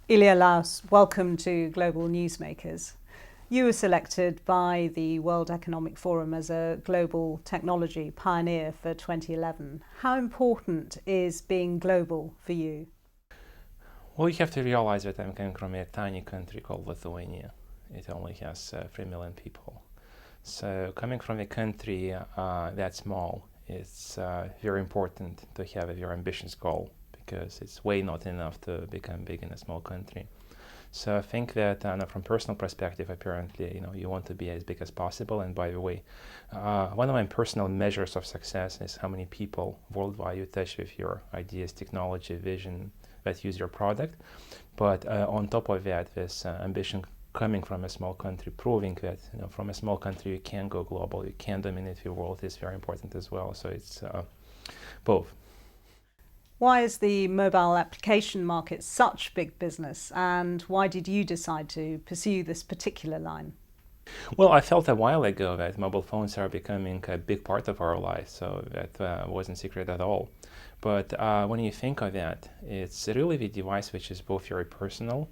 Ilja Laurs, welcome to Global Newsmakers. You were selected by the World Economic Forum as a global technology pioneer for 2011. How important is being global for you? Well, you have to realize that I'm coming from a tiny country called Lithuania. It only has 3 million people. So coming from a country that small, it's very important to have a very ambitious goal because it's way not enough to become big in a small country. So I think that from personal perspective, apparently, you want to be as big as possible. And by the way, one of my personal measures of success is how many people worldwide you touch with your ideas, technology, vision that use your product. But on top of that, this ambition coming from a small country, proving that from a small country you can go global, you can dominate the world is very important as well. So it's both. Why is the mobile application market such big business, and why did you decide to pursue this particular line? Well, I felt a while ago that mobile phones are becoming a big part of our life, so that wasn't secret at all. But when you think of that, it's really the device which is both very personal,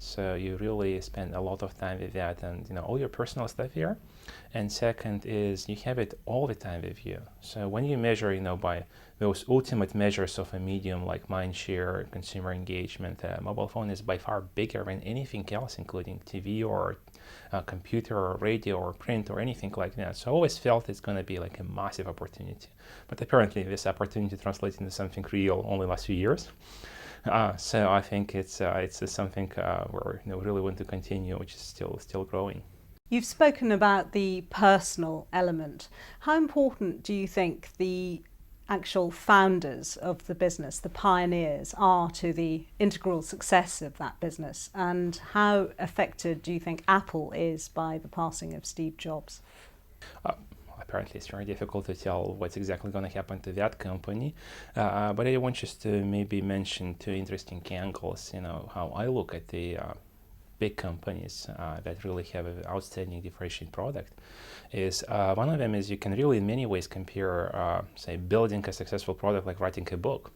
so you really spend a lot of time with that and all your personal stuff here. And second is you have it all the time with you. So when you measure, by those ultimate measures of a medium like mind share, consumer engagement, mobile phone is by far bigger than anything else, including TV or computer or radio or print or anything like that. So I always felt it's going to be like a massive opportunity. But apparently this opportunity translates into something real only last few years. So I think it's something where we really want to continue, which is still growing. You've spoken about the personal element. How important do you think the actual founders of the business, the pioneers, are to the integral success of that business? And how affected do you think Apple is by the passing of Steve Jobs? Apparently, it's very difficult to tell what's exactly going to happen to that company. But I want just to maybe mention two interesting angles, how I look at the big companies that really have an outstanding differentiating product is one of them is you can really in many ways compare, say, building a successful product like writing a book.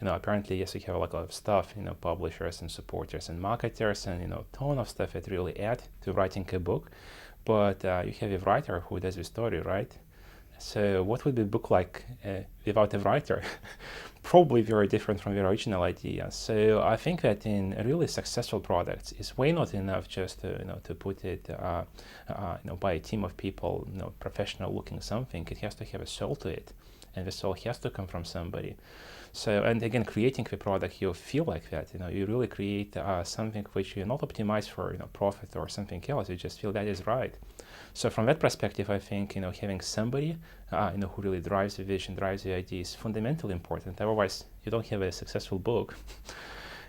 Apparently, yes, you have a lot of stuff, publishers and supporters and marketers and, ton of stuff that really add to writing a book. But you have a writer who does the story, right? So what would the book like without a writer? Probably very different from the original idea. So I think that in really successful products, it's way not enough just to put it by a team of people, professional looking something. It has to have a soul to it, and the soul has to come from somebody. So, and again, creating the product, you feel like that. You really create something which you're not optimized for, profit or something else. You just feel that is right. So from that perspective, I think having somebody who really drives the vision, drives the idea is fundamentally important. Otherwise, you don't have a successful book.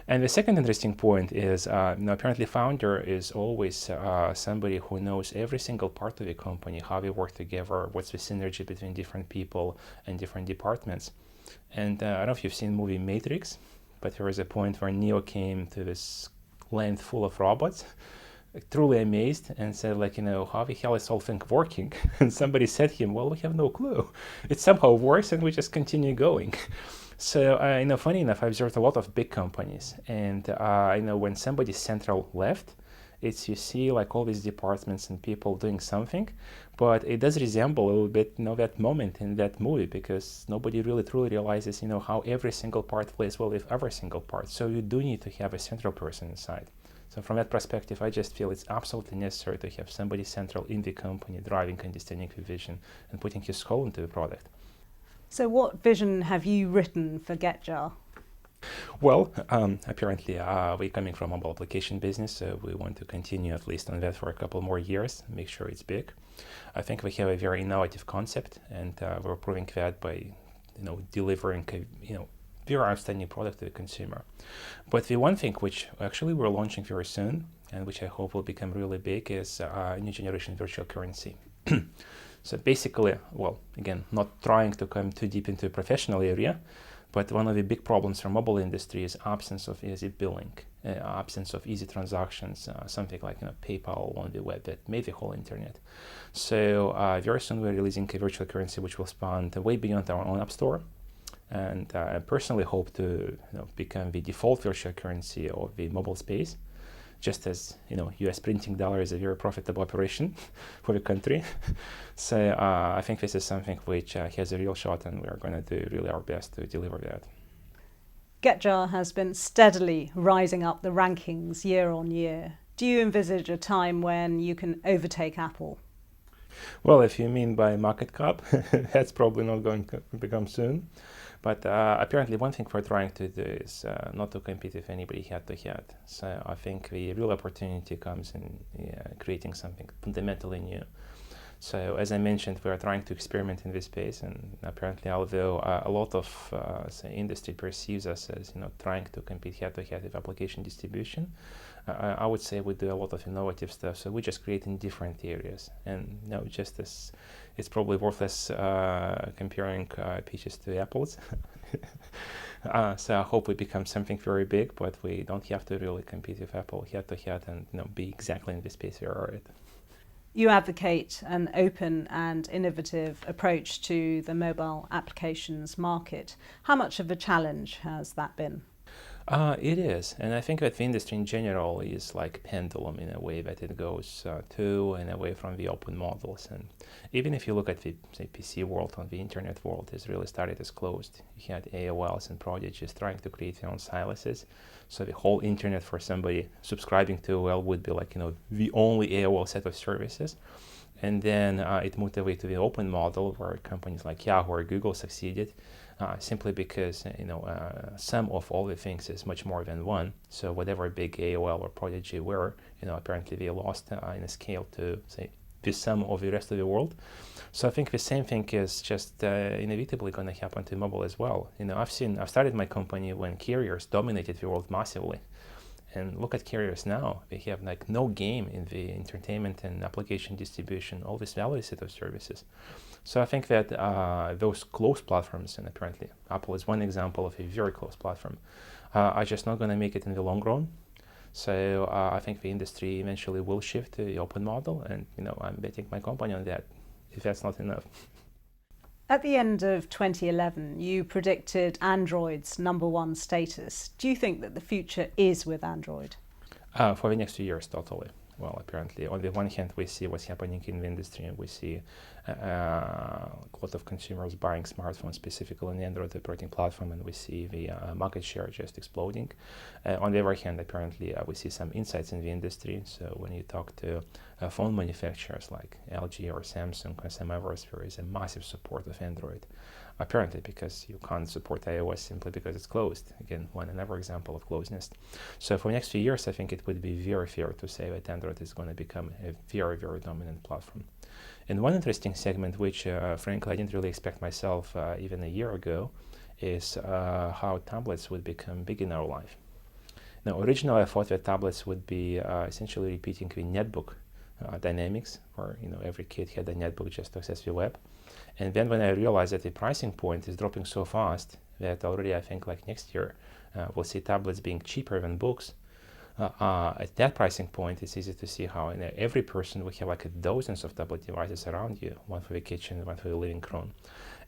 And the second interesting point is, apparently founder is always somebody who knows every single part of the company, how they work together, what's the synergy between different people and different departments. And I don't know if you've seen the movie Matrix, but there was a point where Neo came to this land full of robots, truly amazed, and said, how the hell is all thing working? And somebody said to him, well, we have no clue. It somehow works, and we just continue going. So, funny enough, I observed a lot of big companies, and when somebody central left, it's you see like all these departments and people doing something, but it does resemble a little bit, that moment in that movie because nobody really truly realizes, how every single part plays well with every single part. So you do need to have a central person inside. So from that perspective, I just feel it's absolutely necessary to have somebody central in the company driving, understanding the vision, and putting his soul into the product. So what vision have you written for Getjar? Well, apparently we're coming from mobile application business, so we want to continue at least on that for a couple more years, make sure it's big. I think we have a very innovative concept, and we're proving that by, delivering a, very outstanding product to the consumer. But the one thing which actually we're launching very soon, and which I hope will become really big, is a new generation virtual currency. So basically, well, again, not trying to come too deep into a professional area, but one of the big problems for mobile industry is absence of easy billing, absence of easy transactions, something like PayPal on the web that made the whole internet. So very soon we're releasing a virtual currency which will span way beyond our own app store. And I personally hope to become the default virtual currency of the mobile space, just as US printing dollar is a very profitable operation for the country. So I think this is something which has a real shot, and we're going to do really our best to deliver that. Getjar has been steadily rising up the rankings year on year. Do you envisage a time when you can overtake Apple? Well, if you mean by market cap, that's probably not going to become soon. But apparently one thing we're trying to do is not to compete with anybody head to head. So I think the real opportunity comes in creating something fundamentally new. So as I mentioned, we are trying to experiment in this space, and apparently, although a lot of industry perceives us as trying to compete head-to-head with application distribution, I would say we do a lot of innovative stuff. So we just create in different areas, and just as it's probably worthless comparing peaches to apples. So I hope we become something very big, but we don't have to really compete with Apple head-to-head and be exactly in the space we are at. You advocate an open and innovative approach to the mobile applications market. How much of a challenge has that been? It is, and I think that the industry in general is like a pendulum in a way, that it goes to and away from the open models. And even if you look at the PC world, on the internet world, it's really started as closed. You had AOLs and Prodigies trying to create their own siluses. So the whole internet for somebody subscribing to AOL would be like the only AOL set of services. And then it moved away to the open model, where companies like Yahoo or Google succeeded. Simply because sum of all the things is much more than one. So whatever big AOL or Prodigy were, apparently they lost in a scale to say the sum of the rest of the world. So I think the same thing is just inevitably going to happen to mobile as well. I've started my company when carriers dominated the world massively. And look at carriers now. They have like no game in the entertainment and application distribution, all this value set of services. So I think that those closed platforms, and apparently Apple is one example of a very closed platform, are just not going to make it in the long run. So I think the industry eventually will shift to the open model, and I'm betting my company on that, if that's not enough. At the end of 2011, you predicted Android's #1 status. Do you think that the future is with Android? For the next few years, totally. Well, apparently, on the one hand, we see what's happening in the industry, and we see a lot of consumers buying smartphones specifically on the Android operating platform, and we see the market share just exploding. On the other hand, apparently, we see some insights in the industry. So when you talk to phone manufacturers like LG or Samsung or some others, there is a massive support of Android. Apparently, because you can't support iOS simply because it's closed. Again, another example of closeness. So for the next few years, I think it would be very fair to say that Android is going to become a very, very dominant platform. And one interesting segment, which frankly I didn't really expect myself even a year ago, is how tablets would become big in our life. Now, originally I thought that tablets would be essentially repeating the netbook dynamics, where every kid had a netbook just to access the web. And then when I realized that the pricing point is dropping so fast that already I think like next year we'll see tablets being cheaper than books. At that pricing point, it's easy to see how every person will have like dozens of tablet devices around you, one for the kitchen, one for the living room.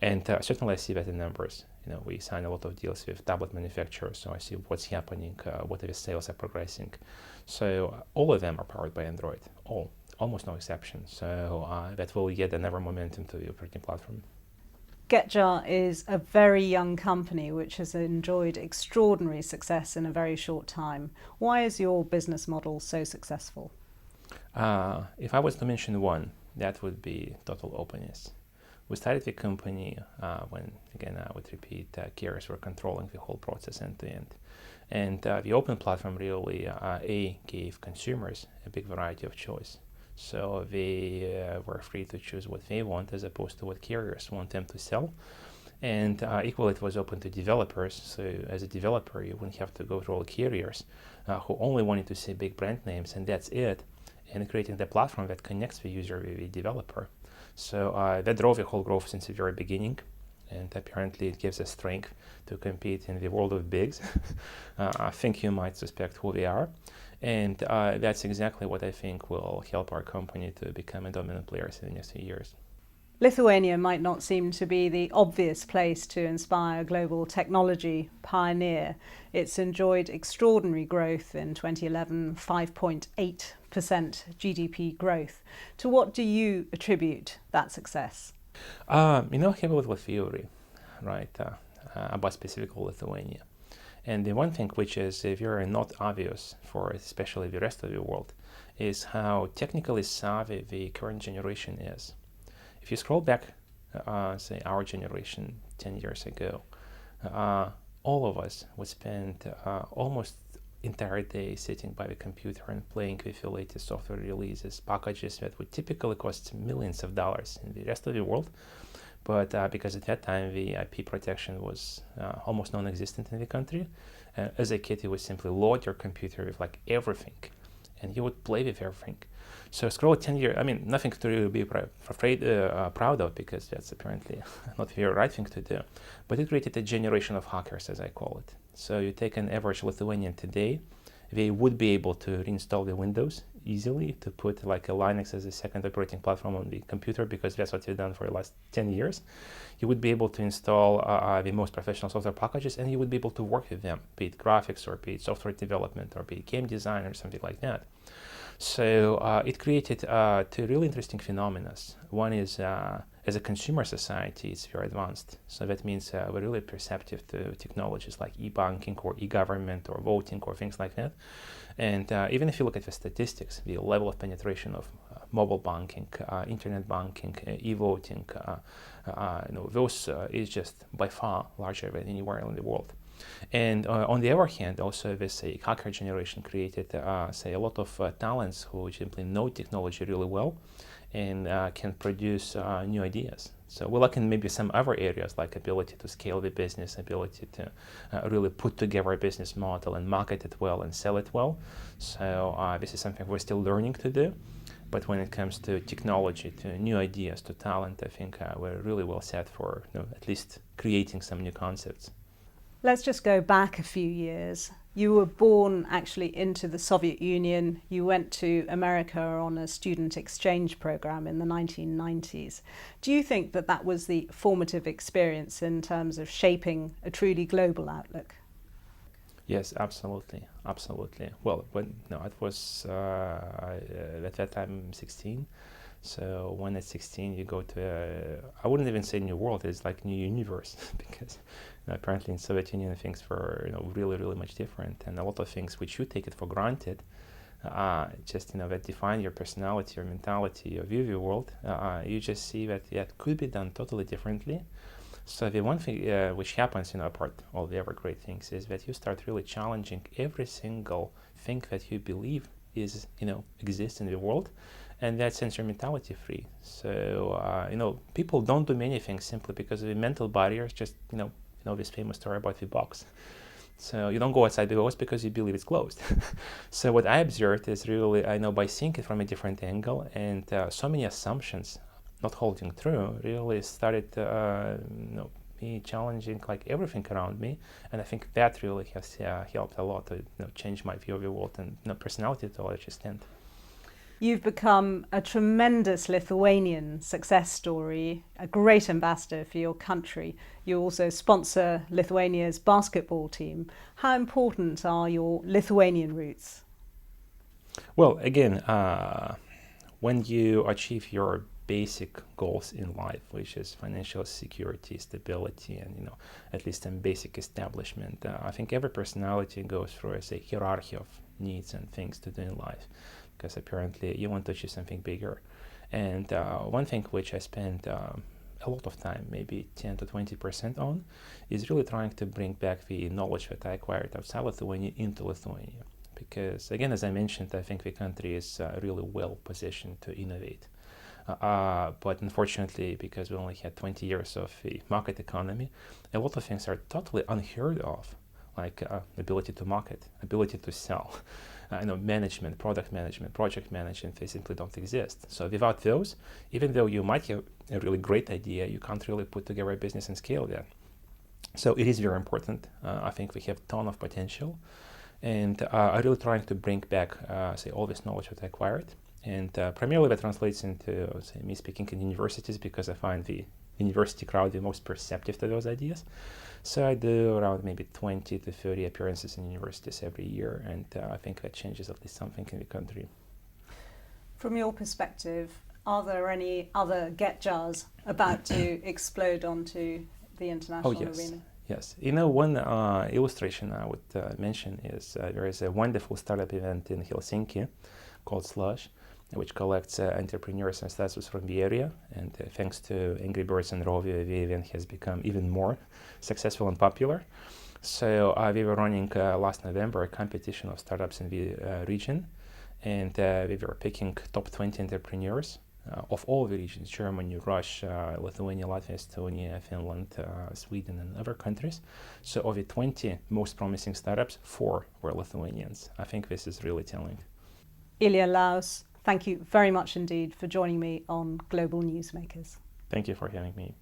And certainly I see that in numbers. We sign a lot of deals with tablet manufacturers, so I see what's happening, what the sales are progressing. So all of them are powered by Android, almost no exception. So that will get another momentum to the operating platform. Getjar is a very young company which has enjoyed extraordinary success in a very short time. Why is your business model so successful? If I was to mention one, that would be total openness. We started the company when, again, I would repeat, carriers were controlling the whole process end to end. And the open platform really, gave consumers a big variety of choice. So they were free to choose what they want as opposed to what carriers want them to sell. And equally, it was open to developers. So as a developer, you wouldn't have to go through all carriers who only wanted to see big brand names, and that's it. And creating the platform that connects the user with the developer. So that drove the whole growth since the very beginning. And apparently it gives us strength to compete in the world of bigs. I think you might suspect who they are. And that's exactly what I think will help our company to become a dominant player in the next few years. Lithuania might not seem to be the obvious place to inspire a global technology pioneer. It's enjoyed extraordinary growth in 2011, 5.8% GDP growth. To what do you attribute that success? I have a little theory, right, about specific Lithuania. And the one thing which is very not obvious for especially the rest of the world is how technically savvy the current generation is. If you scroll back, say our generation 10 years ago, all of us would spend almost entire day sitting by the computer and playing with the latest software releases, packages that would typically cost millions of dollars in the rest of the world. But because at that time the IP protection was almost non-existent in the country, as a kid you would simply load your computer with like everything, and you would play with everything. So scroll 10 years, I mean, nothing to really be proud of, because that's apparently not the right thing to do. But it created a generation of hackers, as I call it. So you take an average Lithuanian today, they would be able to reinstall the Windows easily, to put like a Linux as a second operating platform on the computer, because that's what they've done for the last 10 years. You would be able to install the most professional software packages, and you would be able to work with them, be it graphics or be it software development or be it game design or something like that. So it created two really interesting phenomena. One is, as a consumer society, it's very advanced. So that means we're really perceptive to technologies like e-banking or e-government or voting or things like that. And even if you look at the statistics, the level of penetration of mobile banking, internet banking, e-voting, those is just by far larger than anywhere in the world. And on the other hand, also this hacker generation created, say, a lot of talents who simply know technology really well and can produce new ideas. So we lack in maybe some other areas, like ability to scale the business, ability to really put together a business model and market it well and sell it well. So this is something we're still learning to do. But when it comes to technology, to new ideas, to talent, I think we're really well set for at least creating some new concepts. Let's just go back a few years. You were born actually into the Soviet Union. You went to America on a student exchange program in the 1990s. Do you think that that was the formative experience in terms of shaping a truly global outlook? Yes, absolutely, absolutely. Well, it was at that time 16. So when at 16 you go to, I wouldn't even say new world, it's like new universe, because apparently in Soviet Union things were really, really much different, and a lot of things which you take it for granted, just that define your personality, your mentality, your view of the world, you just see that it could be done totally differently. So the one thing which happens, apart all the other great things, is that you start really challenging every single thing that you believe is, exists in the world, and that sends your mentality free. So, people don't do many things simply because of the mental barriers. Just, this famous story about the box. So you don't go outside the box because you believe it's closed. So what I observed is really, by seeing it from a different angle, and so many assumptions not holding true, really started, me challenging like everything around me, and I think that really has helped a lot to change my view of the world and personality to a large extent. You've become a tremendous Lithuanian success story, a great ambassador for your country. You also sponsor Lithuania's basketball team. How important are your Lithuanian roots? Well, again, when you achieve your basic goals in life, which is financial security, stability, and at least some basic establishment, I think every personality goes through a hierarchy of needs and things to do in life, because apparently you want to achieve something bigger. And one thing which I spend a lot of time, maybe 10 to 20% on, is really trying to bring back the knowledge that I acquired outside Lithuania into Lithuania. Because again, as I mentioned, I think the country is really well positioned to innovate. But unfortunately, because we only had 20 years of the market economy, a lot of things are totally unheard of, like ability to market, ability to sell, management, product management, project management, they simply don't exist. So without those, even though you might have a really great idea, you can't really put together a business and scale that. So it is very important. I think we have a ton of potential. And I'm really trying to bring back, all this knowledge that I acquired, And primarily that translates into, say, me speaking in universities, because I find the university crowd the most perceptive to those ideas. So I do around maybe 20 to 30 appearances in universities every year, and I think that changes at least something in the country. From your perspective, are there any other Getjars about to explode onto the international arena? Yes. One illustration I would mention is there is a wonderful startup event in Helsinki called Slush, which collects entrepreneurs and startups from the area. And thanks to Angry Birds and Rovio, the event has become even more successful and popular. So we were running last November a competition of startups in the region, and we were picking top 20 entrepreneurs of all the regions: Germany, Russia, Lithuania, Latvia, Estonia, Finland, Sweden, and other countries. So of the 20 most promising startups, 4 were Lithuanians. I think this is really telling. Ilja Laurs, thank you very much indeed for joining me on Global Newsmakers. Thank you for having me.